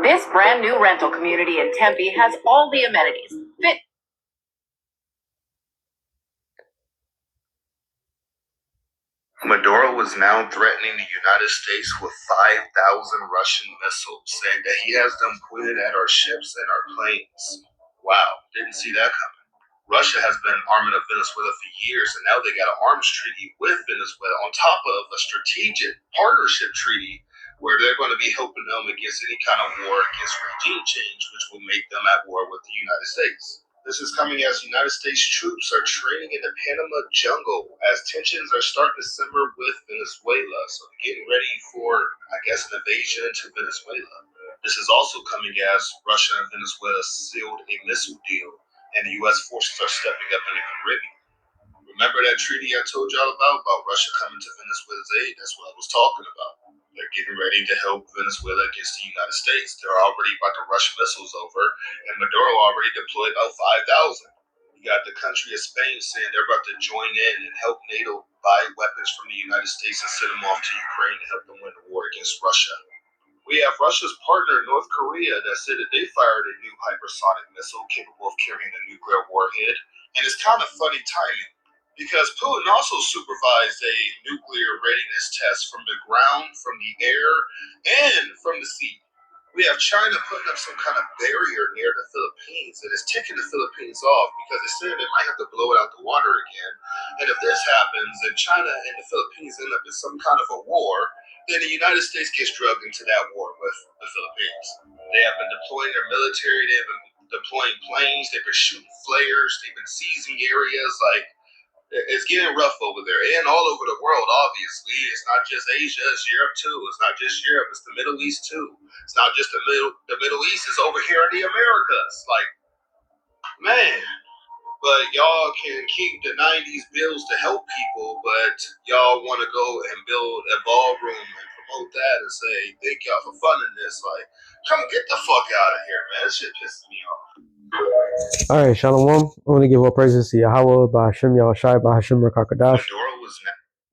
This brand new rental community in Tempe has all the amenities. Maduro was now threatening the United States with 5,000 Russian missiles, saying that he has them pointed at our ships and our planes. Wow, didn't see that coming. Russia has been arming up Venezuela for years, and now they got an arms treaty with Venezuela on top of a strategic partnership treaty where they're going to be helping them against any kind of war against regime change, which will make them at war with the United States. This is coming as United States troops are training in the Panama jungle as tensions are starting to simmer with Venezuela. So they're getting ready for, I guess, an invasion into Venezuela. This is also coming as Russia and Venezuela sealed a missile deal, and the U.S. forces are stepping up in the Caribbean. Remember that treaty I told y'all about Russia coming to Venezuela's aid? That's what I was talking about. They're getting ready to help Venezuela against the United States. They're already about to rush missiles over, and Maduro already deployed about 5,000. You got the country of Spain saying they're about to join in and help NATO buy weapons from the United States and send them off to Ukraine to help them win the war against Russia. We have Russia's partner, North Korea, that said that they fired a new hypersonic missile capable of carrying a nuclear warhead. And it's kind of funny timing because Putin also supervised a nuclear readiness test from the ground, from the air, and from the sea. We have China putting up some kind of barrier near the Philippines that is ticking the Philippines off because they said they might have to blow it out the water again. And if this happens and China and the Philippines end up in some kind of a war, then the United States gets drugged into that war with the Philippines. They have been deploying their military, they've been deploying planes, they've been shooting flares, they've been seizing areas. Like, it's getting rough over there and all over the world, obviously. It's not just Asia, it's Europe too. It's not just Europe, it's the Middle East too. It's not just the Middle East, it's over here in the Americas. Like, man. But y'all can keep the 90s bills to help people, but y'all want to go and build a ballroom and promote that and say, thank y'all for funding this. Like, come get the fuck out of here, man. This shit pisses me off. All right, Shalom. I want to give all praises to Yahweh, Bahashim Yahushai, Bahashim Rakakadash.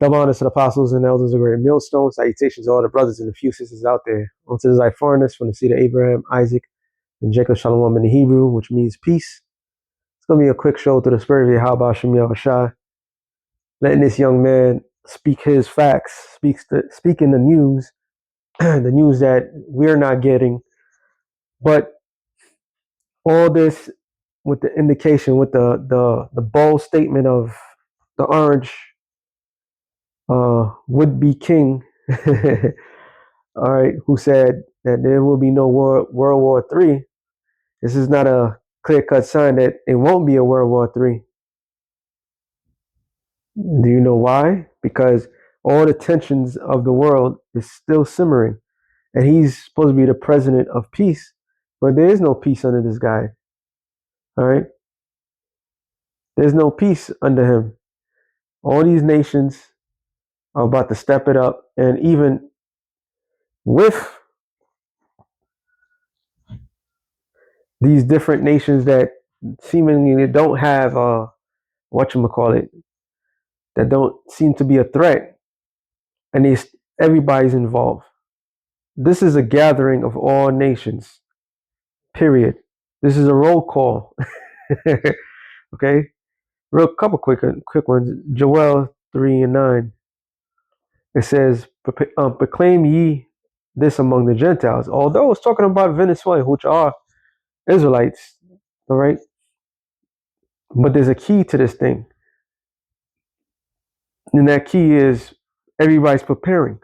Double honors to the apostles and elders of great millstone. Salutations to all the brothers and a few sisters out there. Unto the foreigners from the seed of Abraham, Isaac, and Jacob Shalom in the Hebrew, which means peace. It's going to be a quick show through the spirit of Yahweh, Bahashim Yahushai. Letting this young man speak his facts, speaking the news, the news that we're not getting. But all this with the indication, with the bold statement of the orange would-be king, all right, who said that there will be no World War III. This is not a clear-cut sign that it won't be a World War III. Do you know why? Because all the tensions of the world is still simmering, and he's supposed to be the president of peace, but there is no peace under this guy. All right, there's no peace under him. All these nations are about to step it up, and even with these different nations that seemingly don't have whatchamacallit, that don't seem to be a threat, and everybody's involved. This is a gathering of all nations, period. This is a roll call. Okay, real couple quick ones. Joel 3:9. It says, proclaim ye this among the Gentiles. Although it's talking about Venezuela, which are Israelites, all right? But there's a key to this thing. And that key is everybody's preparing.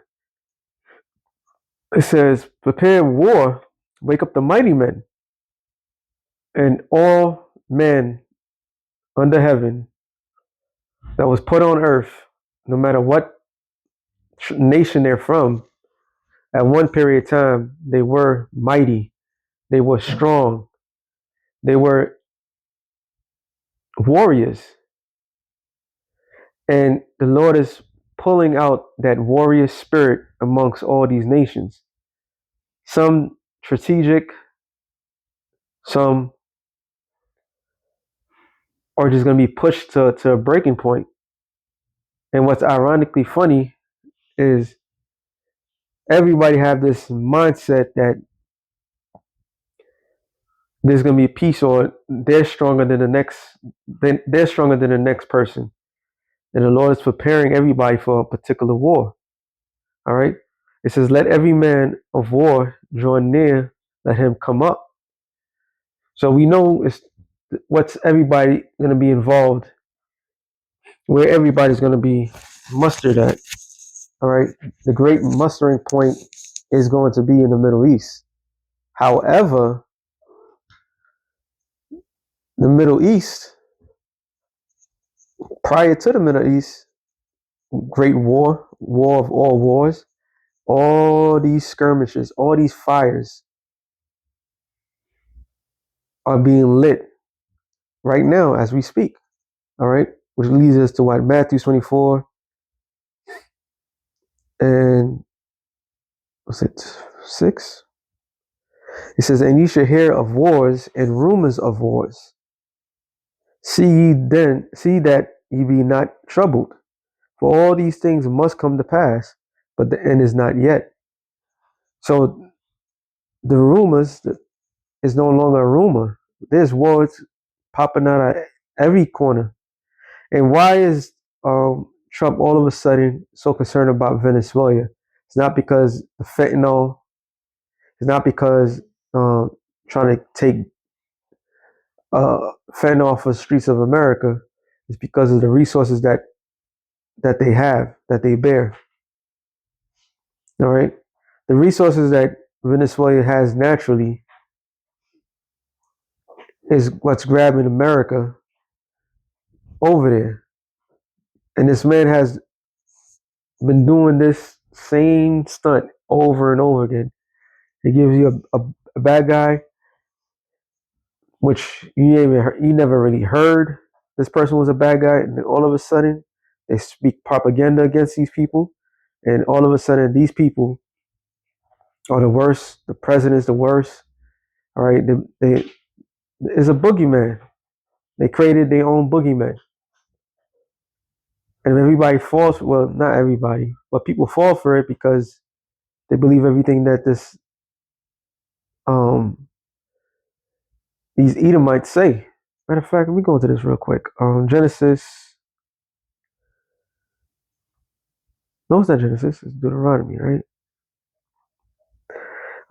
It says, prepare war, wake up the mighty men, and all men under heaven that was put on earth, no matter what nation they're from, at one period of time, they were mighty, they were strong, they were warriors. And the Lord is pulling out that warrior spirit amongst all these nations. Some strategic, some are just going to be pushed to a breaking point. And what's ironically funny is everybody have this mindset that there's going to be peace, or they're stronger than the next. They're stronger than the next person, and the Lord is preparing everybody for a particular war. All right. It says, "Let every man of war draw near; let him come up." So we know it's what's everybody going to be involved, where everybody's going to be mustered at. All right. The great mustering point is going to be in the Middle East. However, the Middle East, prior to the Middle East, great war, war of all wars, all these skirmishes, all these fires are being lit right now as we speak. All right. Which leads us to what? Matthew 24 and what's it? 6? It says, "And ye shall hear of wars and rumors of wars. See that ye be not troubled. For all these things must come to pass, but the end is not yet." So the rumors is no longer a rumor. There's wars popping out at every corner. And why is Trump all of a sudden so concerned about Venezuela? It's not because the fentanyl. It's not because trying to take fentanyl off the streets of America. It's because of the resources that they have, that they bear. All right, the resources that Venezuela has naturally is what's grabbing America over there. And this man has been doing this same stunt over and over again. He gives you a bad guy, which you never really heard this person was a bad guy, and then all of a sudden they speak propaganda against these people, and all of a sudden these people are the worst. The president's the worst. All right, they is a boogeyman. They created their own boogeyman. And everybody falls, well, not everybody, but people fall for it because they believe everything that these Edomites say. Matter of fact, let me go into this real quick. Genesis. No, it's not Genesis. It's Deuteronomy, right?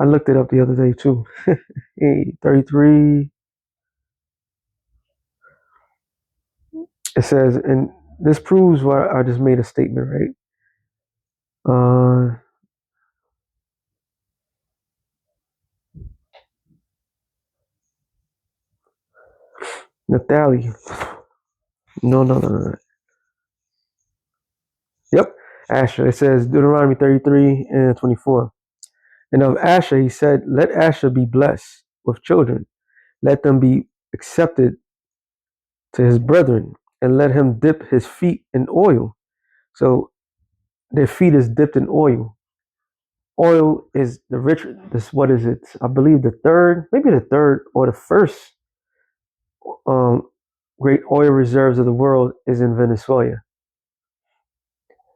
I looked it up the other day too. 33. It says, and this proves why I just made a statement, right? Nathalie. No. Yep. Asher. It says Deuteronomy 33 and 24. And of Asher, he said, "Let Asher be blessed with children. Let them be accepted to his brethren, and let him dip his feet in oil." So their feet is dipped in oil. Oil is the rich. This, what is it? I believe the third or the first great oil reserves of the world is in Venezuela.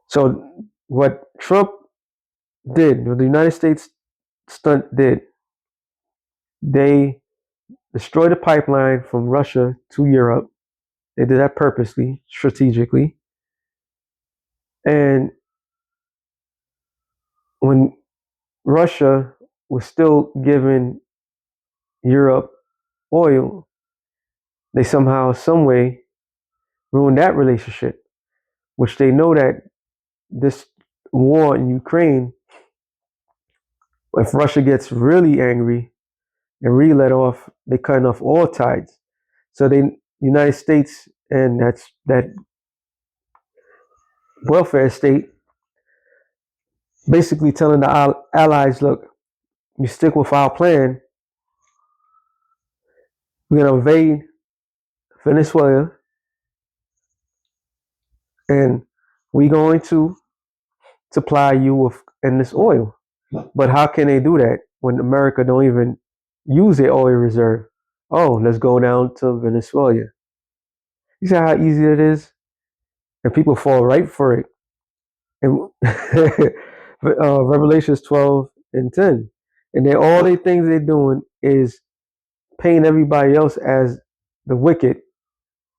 So what Trump did, what the United States stunt did, they destroyed a pipeline from Russia to Europe. They did that purposely, strategically. And when Russia was still giving Europe oil, they somehow, some way, ruined that relationship, which they know that this war in Ukraine, if Russia gets really angry and really let off, they cut off all tides. So the United States and that welfare state basically telling the allies, look, you stick with our plan, we're going to invade Venezuela, and we're going to supply you with this oil. But how can they do that when America don't even use their oil reserve? Oh, let's go down to Venezuela. You see how easy it is? And people fall right for it. And Revelations 12 and 10. And all the things they're doing is paint everybody else as the wicked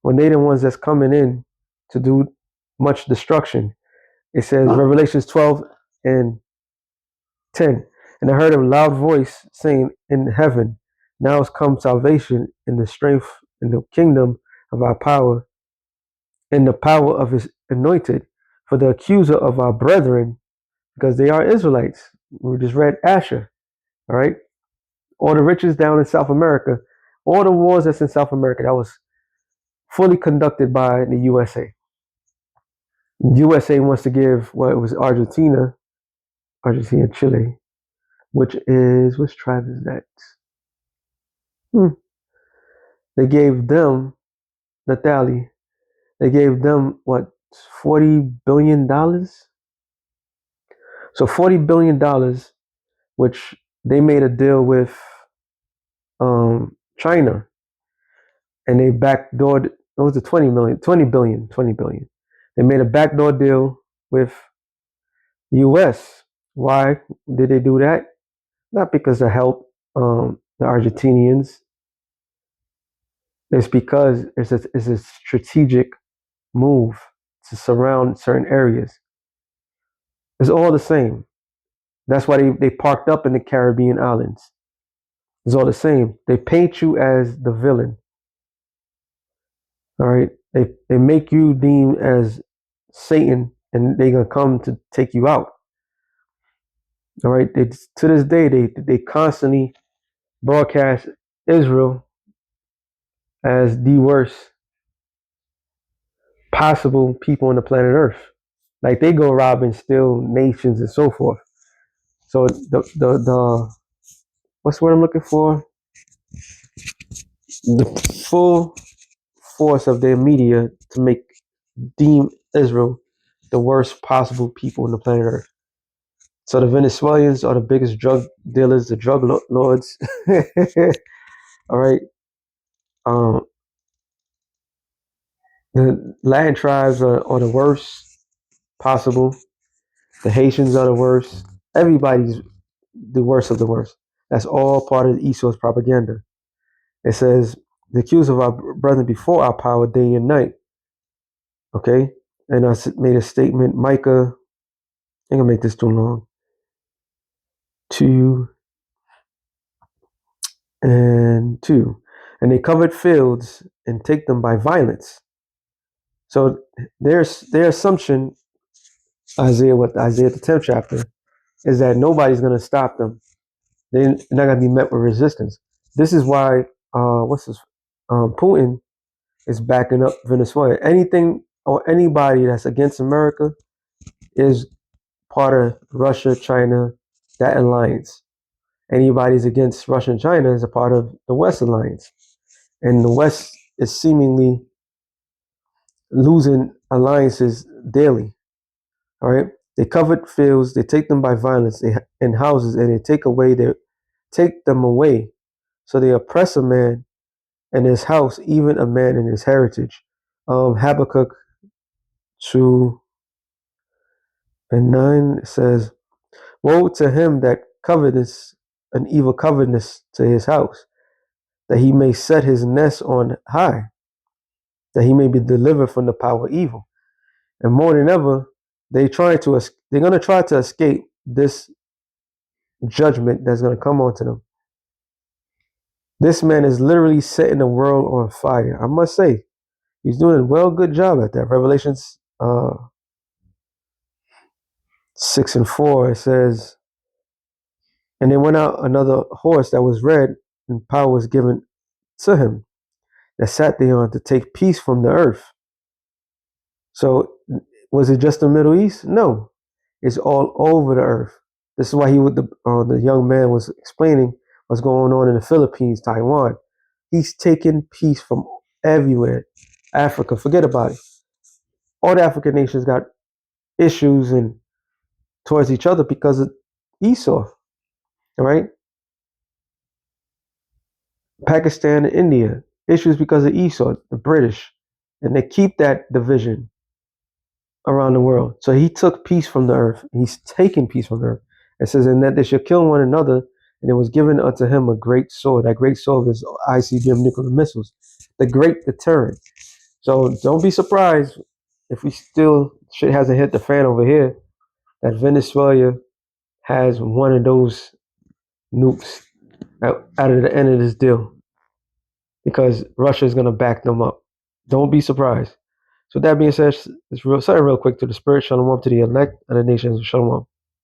when they the ones that's coming in to do much destruction. It says Revelations 12 and 10. And I heard a loud voice saying in heaven, now has come salvation in the strength in the kingdom of our power, in the power of his anointed, for the accuser of our brethren, because they are Israelites. We just read Asher, all right? All the riches down in South America, all the wars that's in South America, that was fully conducted by the USA. USA wants to give what it was Argentina, Chile, which tribe is that? They gave them, Natalie, they gave them what, $40 billion? So $40 billion, which they made a deal with China, and they backdoored, it was a 20 billion. They made a backdoor deal with US. Why did they do that? Not because to help the Argentinians. It's because it's a strategic move to surround certain areas. It's all the same. That's why they parked up in the Caribbean islands. It's all the same. They paint you as the villain. All right. They make you deemed as Satan, and they're gonna come to take you out. All right. To this day, they constantly broadcast Israel as the worst possible people on the planet Earth. Like they go rob and steal nations and so forth. So the what's the word I'm looking for? The full force of their media to deem Israel the worst possible people on the planet Earth. So the Venezuelans are the biggest drug dealers, the drug lords. All right. The Latin tribes are the worst possible. The Haitians are the worst. Everybody's the worst of the worst. That's all part of Esau's propaganda. It says, the accuse of our brethren before our power day and night. Okay? And I made a statement, Micah, I'm going to make this too long. 2 and 2. And they covered fields and take them by violence. So their assumption, Isaiah the 10th chapter, is that nobody's going to stop them. They're not going to be met with resistance. This is why Putin is backing up Venezuela. Anything or anybody that's against America is part of Russia, China, that alliance. Anybody's against Russia and China is a part of the West alliance. And the West is seemingly losing alliances daily. All right. They covered fields, they take them by violence, and houses, and they take them away. So they oppress a man and his house, even a man in his heritage. Habakkuk 2 and 9 says, woe to him that coveteth an evil covetousness to his house, that he may set his nest on high, that he may be delivered from the power of evil. And more than ever, they're going to try to escape this judgment that's going to come onto them. This man is literally setting the world on fire. I must say, he's doing a good job at that. Revelations 6 and 4, it says, and there went out another horse that was red, and power was given to him that sat thereon to take peace from the earth. So was it just the Middle East? No, it's all over the earth. This is why the young man was explaining what's going on in the Philippines, Taiwan. He's taking peace from everywhere. Africa, forget about it. All the African nations got issues and towards each other because of Esau. All right. Pakistan and India, issues because of Esau, the British, and they keep that division around the world. So he took peace from the earth. He's taken peace from the earth. It says, in that they shall kill one another and it was given unto him a great sword. That great sword is ICBM nuclear missiles, the great deterrent. So don't be surprised if we still shit hasn't hit the fan over here, that Venezuela has one of those nukes out of the end of this deal, because Russia is going to back them up. Don't be surprised. So that being said, it's real. Sorry, real quick, to the spirit, shalom, to the elect and the nations, shalom.